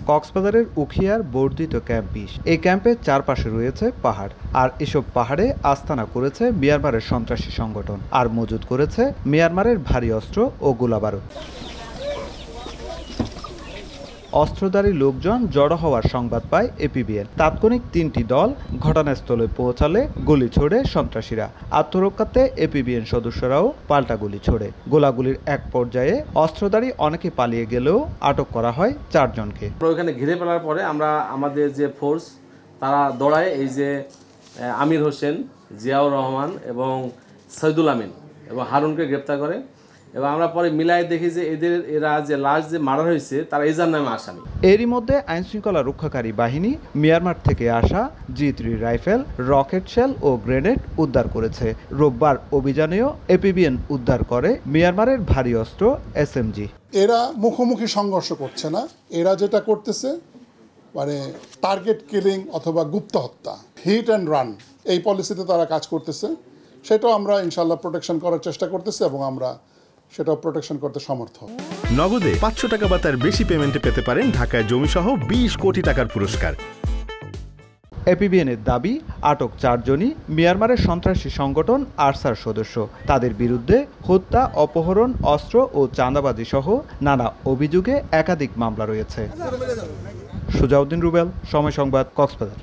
কক্সবাজারের উখিয়ার বর্ধিত ক্যাম্প ২০। এই ক্যাম্পের চারপাশে রয়েছে পাহাড়, আর এসব পাহাড়ে আস্তানা করেছে মিয়ানমারের সন্ত্রাসী সংগঠন, আর মজুত করেছে মিয়ানমারের ভারী অস্ত্র ও গোলাবারুদ। অস্ত্রধারী লোকজন জড়ো হওয়ার সংবাদ পায় এপিবিএন। তাৎক্ষণিক ৩টি দল ঘটনাস্থলে পৌঁছালে গুলি ছোড়ে সন্ত্রাসীরা। আত্মরক্ষার্থে এপিবিএন সদস্যরাও পাল্টা গুলি ছোড়ে। গোলাগুলির এক পর্যায়ে অস্ত্রধারী অনেকে পালিয়ে গেলেও আটক করা হয় ৪ জনকে। ওখানে ঘিরে ফেলার পরে আমরা আমাদের যে ফোর্স তারা দৌড়ায়, এই যে আমির হোসেন, জিয়াউর রহমান এবং সৈদুল আমিন এবং হারুনকে গ্রেপ্তার করে, এবং আমরা পরে মিলাই দেখি যে এরা যে লাশ যে মার্ডার হয়েছে তারা এজার নামে আসামি। এরই মধ্যে আইনশৃঙ্খলা রক্ষাকারী বাহিনী মিয়ানমার থেকে আসা G3 রাইফেল, রকেট শেল ও গ্রেনেড উদ্ধার করেছে। রোববার অভিযানেও এপিবিএন উদ্ধার করে মিয়ানমারের ভারী অস্ত্র SMG। এরা মুখোমুখি সংঘর্ষ করছে না, এরা যেটা করতেছে মানে টার্গেট কিলিং অথবা গুপ্ত হত্যা, হিট অ্যান্ড রান, এই পলিসিতে তারা কাজ করতেছে। সেটাও আমরা ইনশাল্লাহ প্রোটেকশন করার চেষ্টা করতেছি এবং আমরা সেটাও প্রোটেকশন করতে সমর্থ। নগদে ৫০০ টাকা বা তার বেশি পেমেন্টে পেতে পারেন ঢাকায় জমিসহ ২০ কোটি টাকার পুরস্কার। এপিবিএনের দাবি, আটক ৪ জনই মিয়ানমারের সন্ত্রাসী সংগঠন আরসার সদস্য। তাদের বিরুদ্ধে হত্যা, অপহরণ, অস্ত্র ও চাঁদাবাজি সহ নানা অভিযোগে একাধিক মামলা রয়েছে। সুজাউদ্দিন রুবেল, সময় সংবাদ, কক্সবাজার।